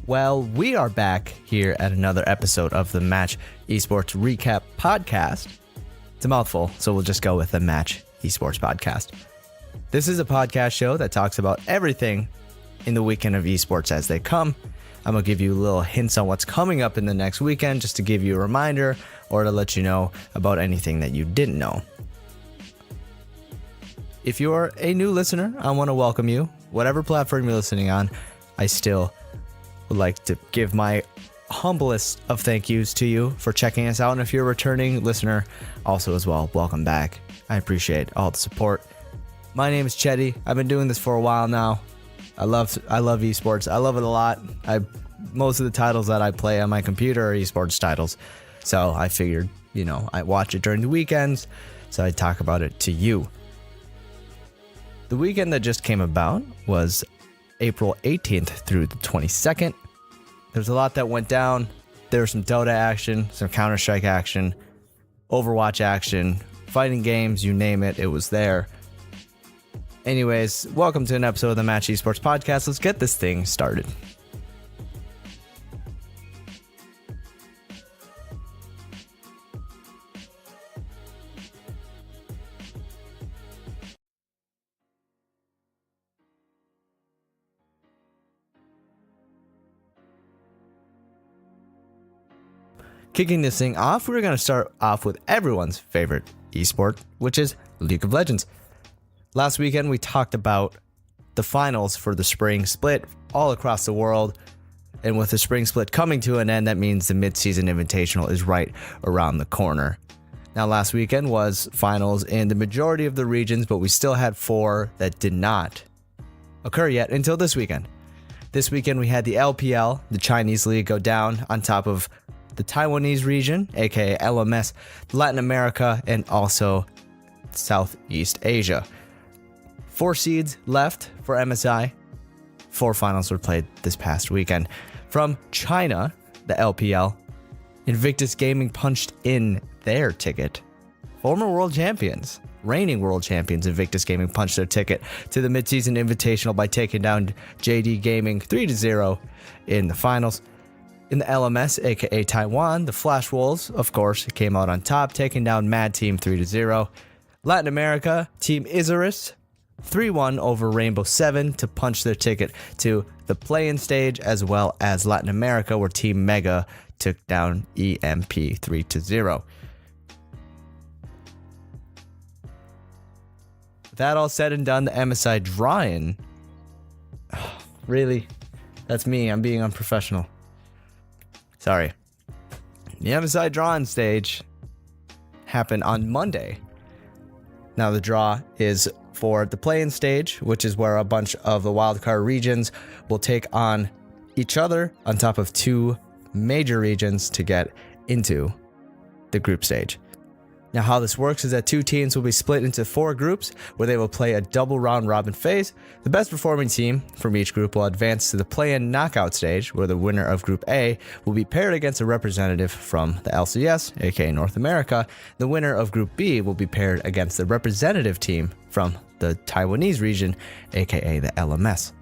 Well, we are back here at another episode of the Match Esports Recap Podcast. It's a mouthful, so we'll just go with the Match Esports Podcast. This is a podcast show that talks about everything in the weekend of esports as they come. I'm going to give you little hints on what's coming up in the next weekend just to give you a reminder or to let you know about anything that you didn't know. If you're a new listener, I want to welcome you. Whatever platform you're listening on, I still would like to give my humblest of thank yous to you for checking us out. And if you're a returning listener, also as well, welcome back. I appreciate all the support. My name is Chetty. I've been doing this for a while now. I love esports. I love it a lot. Most of the titles that I play on my computer are esports titles. So I figured, I watch it during the weekends, so I talk about it to you. The weekend that just came about was April 18th through the 22nd. There's a lot that went down. There was some Dota action, some Counter-Strike action, Overwatch action, fighting games, you name it, it was there. Anyways, welcome to an episode of the Match Esports Podcast. Let's get this thing started. Kicking this thing off, we're going to start off with everyone's favorite esport, which is League of Legends. Last weekend, we talked about the finals for the spring split all across the world. And with the spring split coming to an end, that means the Midseason Invitational is right around the corner. Now, last weekend was finals in the majority of the regions, but we still had 4 that did not occur yet until this weekend. This weekend, we had the LPL, the Chinese League, go down on top of the Taiwanese region, aka LMS, Latin America, and also Southeast Asia. 4 seeds left for MSI. 4 finals were played this past weekend. From China, the LPL, Invictus Gaming punched in their ticket. Former world champions, reigning world champions, Invictus Gaming punched their ticket to the Midseason Invitational by taking down JD Gaming 3-0 in the finals. In the LMS, aka Taiwan, the Flash Wolves, of course, came out on top, taking down Mad Team 3-0. Latin America, Team Isurus 3-1 over Rainbow 7 to punch their ticket to the play-in stage, as well as Latin America, where Team Mega took down EMP 3-0. With that all said and done, the MSI draw-in. Really? That's me. I'm being unprofessional. Sorry. The MSI draw-in stage happened on Monday. Now the draw is for the play-in stage, which is where a bunch of the wildcard regions will take on each other on top of 2 major regions to get into the group stage. Now how this works is that 2 teams will be split into 4 groups where they will play a double round robin phase. The best performing team from each group will advance to the play-in knockout stage, where the winner of Group A will be paired against a representative from the LCS, aka North America. The winner of Group B will be paired against the representative team from the Taiwanese region, aka the LMS.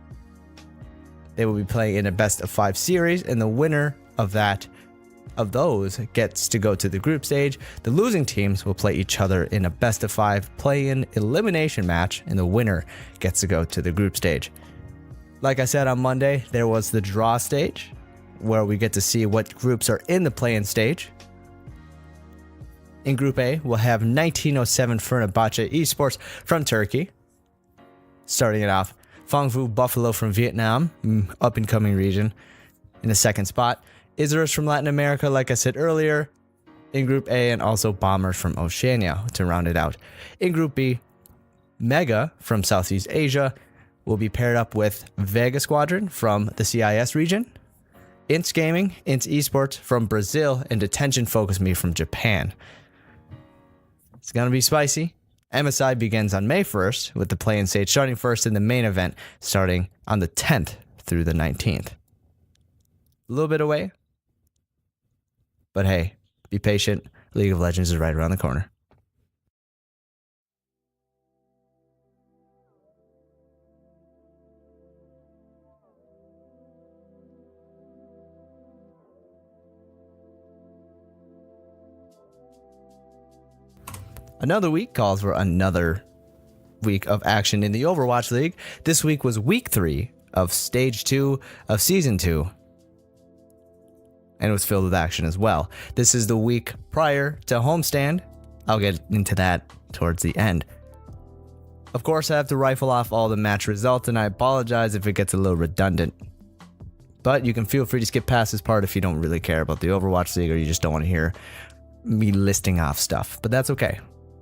They will be playing in a best of 5 series, and the winner of those gets to go to the group stage. The losing teams will play each other in a best of 5 play-in elimination match, and the winner gets to go to the group stage. Like I said on Monday, there was the draw stage, where we get to see what groups are in the play-in stage. In Group A, we'll have 1907 Fenerbahce Esports from Turkey. Starting it off, Phongvu Buffalo from Vietnam, up-and-coming region, in the second spot. Isurus from Latin America, like I said earlier, in Group A, and also Bombers from Oceania to round it out. In Group B, Mega from Southeast Asia will be paired up with Vega Squadron from the CIS region, Ints Gaming, Ints Esports from Brazil, and Detention Focus Me from Japan. It's going to be spicy. MSI begins on May 1st with the play-in stage starting first in the main event starting on the 10th through the 19th. A little bit away, but hey, be patient. League of Legends is right around the corner. Another week calls for another week of action in the Overwatch League. This week was week 3 of stage 2 of season 2. And it was filled with action as well. This is the week prior to homestand. I'll get into that towards the end. Of course, I have to rifle off all the match results, and I apologize if it gets a little redundant. But you can feel free to skip past this part if you don't really care about the Overwatch League or you just don't want to hear me listing off stuff. But that's okay.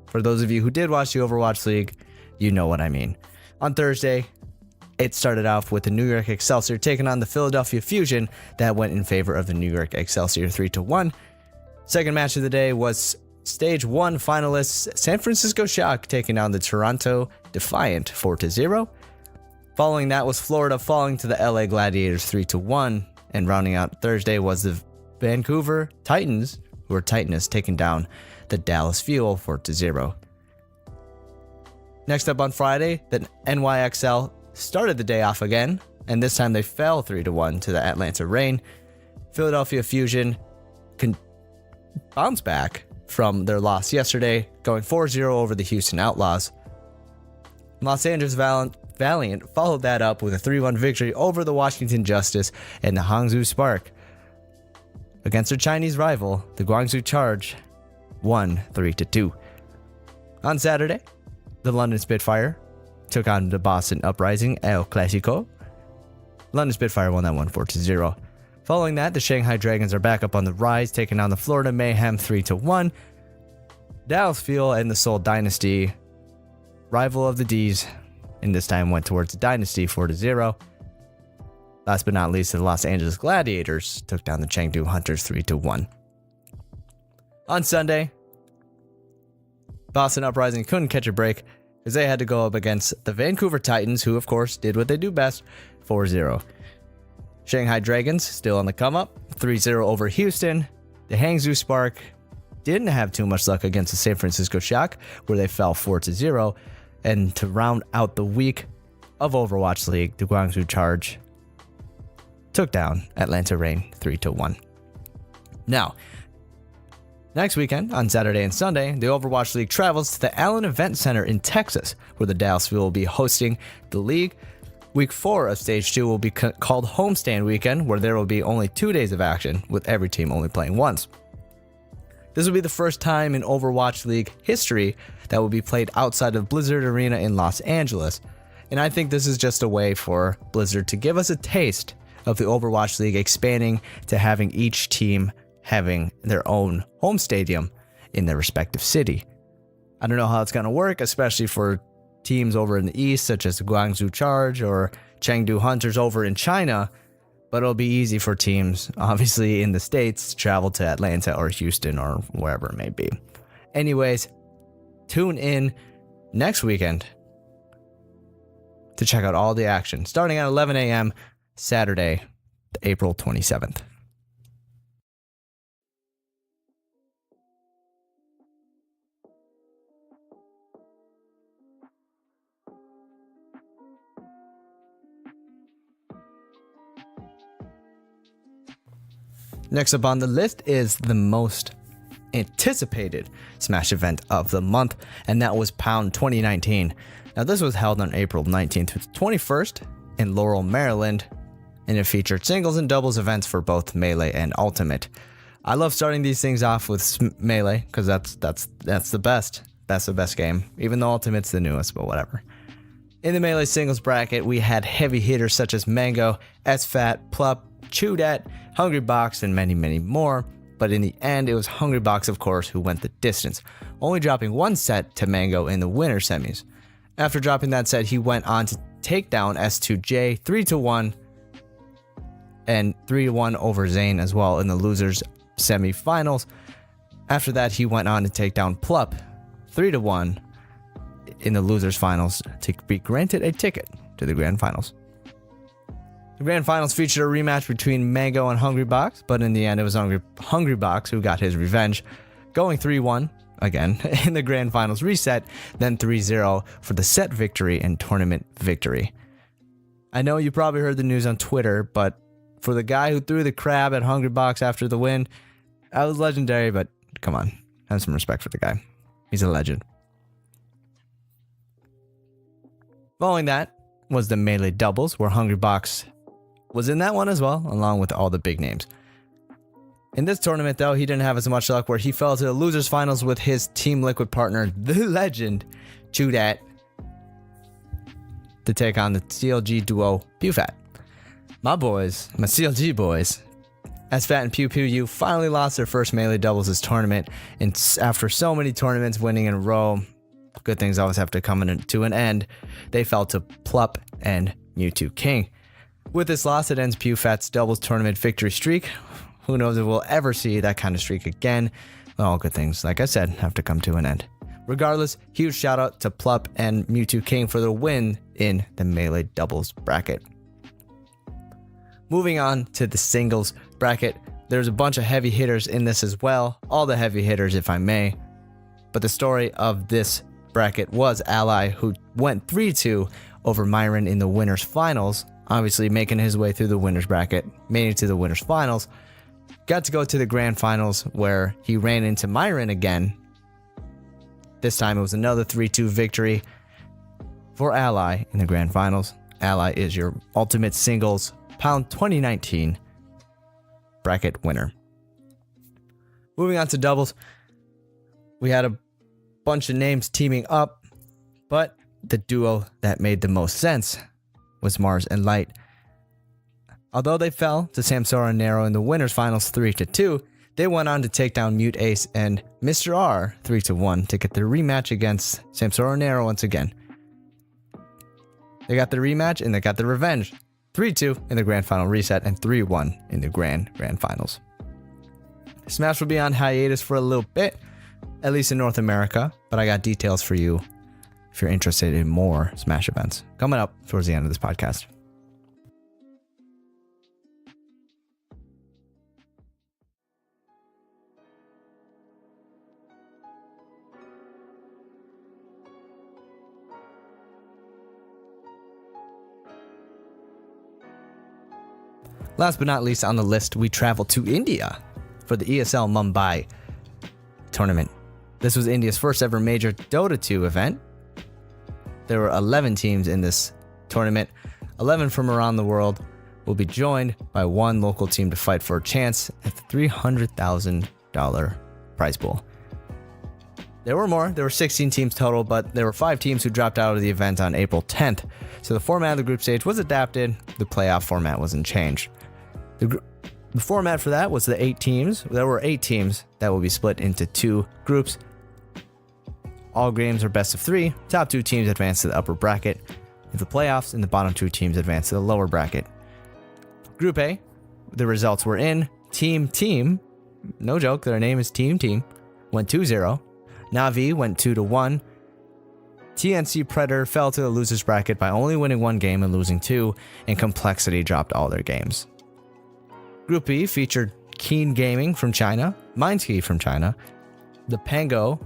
For those of you who did watch the Overwatch League, you know what I mean. On Thursday, it started off with the New York Excelsior taking on the Philadelphia Fusion. That went in favor of the New York Excelsior 3-1. Second match of the day was Stage 1 finalists San Francisco Shock taking on the Toronto Defiant 4-0. Following that was Florida falling to the LA Gladiators 3-1. And rounding out Thursday was the Vancouver Titans, who were Titans, taking down the Dallas Fuel 4-0. Next up on Friday, the NYXL started the day off again, and this time they fell 3-1 to the Atlanta Reign. Philadelphia Fusion can bounce back from their loss yesterday, going 4-0 over the Houston Outlaws. Los Angeles Valiant followed that up with a 3-1 victory over the Washington Justice and the Hangzhou Spark. Against their Chinese rival, the Guangzhou Charge, won 3-2. On Saturday, the London Spitfire took on the Boston Uprising El Clasico. London Spitfire won that one 4-0. Following that, the Shanghai Dragons are back up on the rise, taking on the Florida Mayhem 3-1. Dallas Fuel and the Seoul Dynasty, rival of the D's, and this time went towards the Dynasty 4-0. Last but not least, the Los Angeles Gladiators took down the Chengdu Hunters 3-1. On Sunday, Boston Uprising couldn't catch a break as they had to go up against the Vancouver Titans, who of course did what they do best, 4-0. Shanghai Dragons still on the come up, 3-0 over Houston. The Hangzhou Spark didn't have too much luck against the San Francisco Shock, where they fell 4-0. And to round out the week of Overwatch League, the Guangzhou Charge took down Atlanta Reign 3-1. Now, next weekend, on Saturday and Sunday, the Overwatch League travels to the Allen Event Center in Texas, where the Dallas Fuel will be hosting the league. Week 4 of Stage 2 will be called Homestand Weekend, where there will be only 2 days of action, with every team only playing once. This will be the first time in Overwatch League history that will be played outside of Blizzard Arena in Los Angeles, and I think this is just a way for Blizzard to give us a taste of the Overwatch League expanding to having each team having their own home stadium in their respective city. I don't know how it's going to work, especially for teams over in the east, such as the Guangzhou Charge or Chengdu Hunters over in China, but it'll be easy for teams, obviously in the States, to travel to Atlanta or Houston or wherever it may be. Anyways, tune in next weekend to check out all the action, starting at 11 a.m. Saturday, April 27th. Next up on the list is the most anticipated Smash event of the month, and that was Pound 2019. Now, this was held on April 19th to 21st in Laurel, Maryland, and it featured singles and doubles events for both Melee and Ultimate. I love starting these things off with Melee because that's the best. That's the best game, even though Ultimate's the newest, but whatever. In the Melee singles bracket, we had heavy hitters such as Mango, SFAT, Plup, Chewdat, Hungrybox, and many, many more. But in the end, it was Hungrybox, of course, who went the distance, only dropping one set to Mango in the winner semis. After dropping that set, he went on to take down S2J 3-1 and 3-1 over Zane as well in the losers semifinals. After that, he went on to take down Plup 3-1 in the losers finals to be granted a ticket to the grand finals. The grand finals featured a rematch between Mango and Hungrybox, but in the end, it was Hungrybox who got his revenge, going 3-1 again in the grand finals reset, then 3-0 for the set victory and tournament victory. I know you probably heard the news on Twitter, but for the guy who threw the crab at Hungrybox after the win, that was legendary, but come on, have some respect for the guy. He's a legend. Following that was the Melee doubles, where Hungrybox was in that one as well, along with all the big names. In this tournament, though, he didn't have as much luck, where he fell to the losers finals with his Team Liquid partner, the legend, Chudat, to take on the CLG duo, PewFat. My CLG boys, as Fat and Pew Pew U finally lost their first Melee doubles this tournament, and after so many tournaments winning in a row, good things always have to come to an end, they fell to Plup and Mewtwo King. With this loss, it ends PewFat's doubles tournament victory streak. Who knows if we'll ever see that kind of streak again. All good things, like I said, have to come to an end. Regardless, huge shout out to Plup and Mewtwo King for the win in the Melee doubles bracket. Moving on to the singles bracket, there's a bunch of heavy hitters in this as well. All the heavy hitters, if I may. But the story of this bracket was Ally, who went 3-2 over Myron in the winners finals, obviously making his way through the winners bracket, made it to the winners finals. Got to go to the grand finals where he ran into Myron again. This time it was another 3-2 victory for Ally in the grand finals. Ally is your ultimate singles Pound 2019 bracket winner. Moving on to doubles, we had a bunch of names teaming up, but the duo that made the most sense was Mars and Light. Although they fell to Samsara and Nero in the winners finals 3-2, they went on to take down Mute Ace and Mr. R 3-1 to get the rematch against Samsara and Nero once again. They got the rematch and they got the revenge. 3-2 in the grand final reset and 3-1 in the grand finals. Smash will be on hiatus for a little bit, at least in North America, but I got details for you if you're interested in more Smash events coming up towards the end of this podcast. Last but not least on the list, we traveled to India for the ESL Mumbai tournament. This was India's first ever major Dota 2 event. There were 11 teams in this tournament. 11 from around the world will be joined by one local team to fight for a chance at the $300,000 prize pool. There were more. There were 16 teams total, but there were 5 teams who dropped out of the event on April 10th. So the format of the group stage was adapted. The playoff format wasn't changed. The format for that was the 8 teams. There were 8 teams that will be split into 2 groups. All games are best of 3. Top 2 teams advance to the upper bracket of the playoffs, and the bottom 2 teams advance to the lower bracket. Group A, the results were in. Team, no joke, their name is Team, went 2-0. Na'Vi went 2-1. TNC Predator fell to the losers bracket by only winning 1 game and losing 2, and Complexity dropped all their games. Group B featured Keen Gaming from China, Mindski from China, the Pango,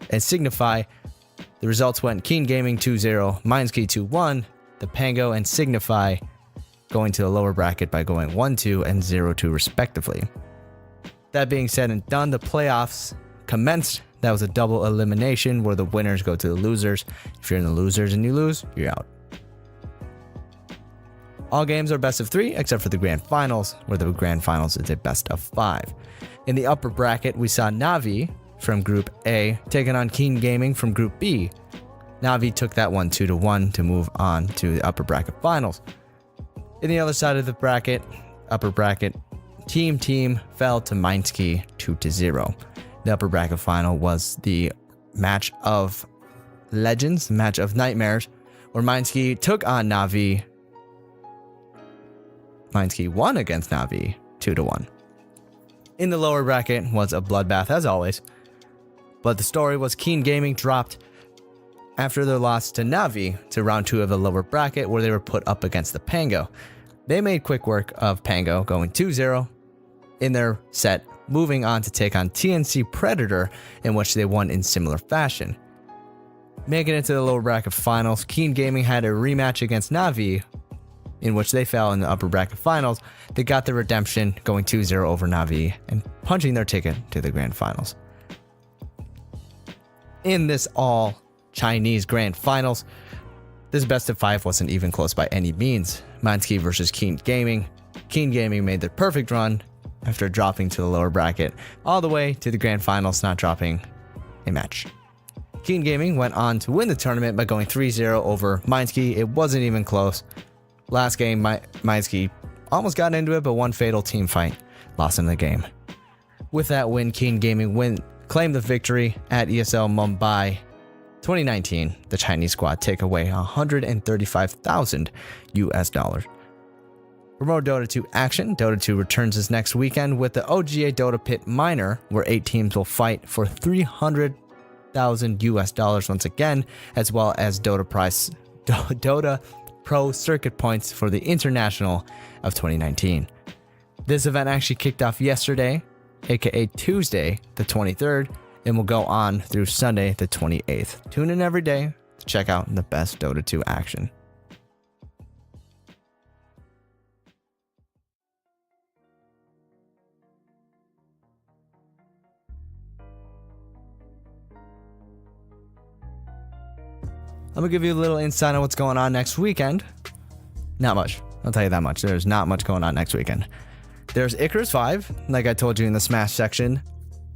and Signify. The results went Keen Gaming 2-0, Mindski 2-1, the Pango and Signify going to the lower bracket by going 1-2 and 0-2 respectively. That being said and done, the playoffs commenced. That was a double elimination where the winners go to the losers. If you're in the losers and you lose, you're out. All games are best of 3 except for the grand finals, where the grand finals is a best of 5. In the upper bracket, we saw Na'Vi from Group A taking on Keen Gaming from Group B. Na'Vi took that one 2-1 to move on to the upper bracket finals. In the other side of the bracket, upper bracket, Team fell to Mindski 2-0. The upper bracket final was the match of legends, the match of nightmares, where Mindski took on Na'Vi. Mindski won against Na'Vi 2-1. In the lower bracket was a bloodbath as always, but the story was Keen Gaming dropped after their loss to Na'Vi to round 2 of the lower bracket, where they were put up against the Pango. They made quick work of Pango, going 2-0 in their set, moving on to take on TNC Predator, in which they won in similar fashion. Making it to the lower bracket finals, Keen Gaming had a rematch against Na'Vi, in which they fell in the upper bracket finals. They got the redemption, going 2-0 over Na'Vi and punching their ticket to the grand finals. in this all Chinese grand finals. This best of 5 wasn't even close by any means. Minsky versus Keen Gaming. Keen Gaming made their perfect run after dropping to the lower bracket all the way to the grand finals, not dropping a match. Keen Gaming went on to win the tournament by going 3-0 over Minsky. It wasn't even close. Last game, Minsky almost got into it, but one fatal team fight lost in the game. With that win, Keen Gaming claimed the victory at ESL Mumbai 2019. The Chinese squad take away $135,000 US. For more Dota 2 action, Dota 2 returns this next weekend with the OGA Dota Pit Minor, where 8 teams will fight for $300,000 US once again, as well as Dota Pro Circuit points for the International of 2019. This event actually kicked off yesterday, aka Tuesday the 23rd, and will go on through Sunday the 28th. Tune in every day to check out the best Dota 2 action. I'm going to give you a little insight on what's going on next weekend. Not much. I'll tell you that much. There's not much going on next weekend. There's Icarus 5, like I told you in the Smash section.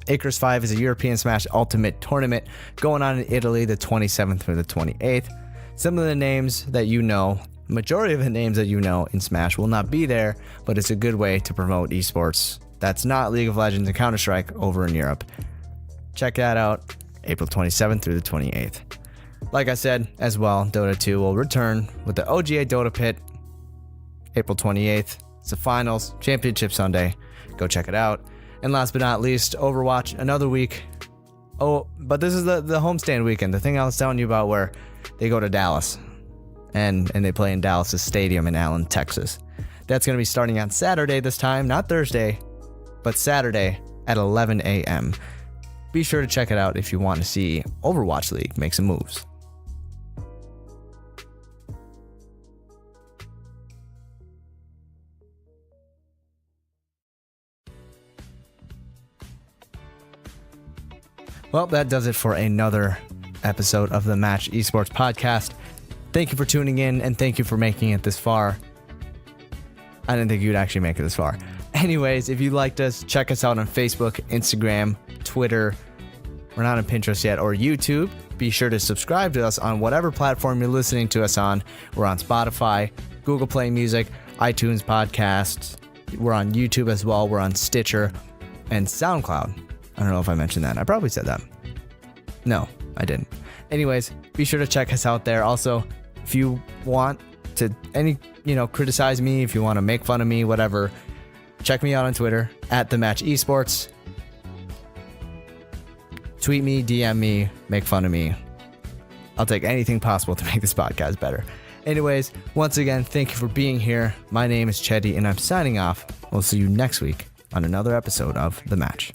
Icarus 5 is a European Smash Ultimate Tournament going on in Italy the 27th through the 28th. Some of the names that you know, majority of the names that you know in Smash will not be there, but it's a good way to promote esports. That's not League of Legends and Counter-Strike over in Europe. Check that out, April 27th through the 28th. Like I said, as well, Dota 2 will return with the OGA Dota Pit, April 28th. It's the finals, Championship Sunday. Go check it out. And last but not least, Overwatch, another week. Oh, but this is the homestand weekend, the thing I was telling you about where they go to Dallas. And they play in Dallas' stadium in Allen, Texas. That's going to be starting on Saturday this time, not Thursday, but Saturday at 11 a.m. Be sure to check it out if you want to see Overwatch League make some moves. Well, that does it for another episode of the Match Esports podcast. Thank you for tuning in, and thank you for making it this far. I didn't think you'd actually make it this far. Anyways, if you liked us, check us out on Facebook, Instagram, Twitter. We're not on Pinterest yet, or YouTube. Be sure to subscribe to us on whatever platform you're listening to us on. We're on Spotify, Google Play Music, iTunes Podcasts. We're on YouTube as well. We're on Stitcher and SoundCloud. I don't know if I mentioned that. I probably said that. No, I didn't. Anyways, be sure to check us out there. Also, if you want to criticize me, if you want to make fun of me, whatever, check me out on Twitter at The Match Esports. Tweet me, DM me, make fun of me. I'll take anything possible to make this podcast better. Anyways, once again, thank you for being here. My name is Chetty, and I'm signing off. We'll see you next week on another episode of The Match.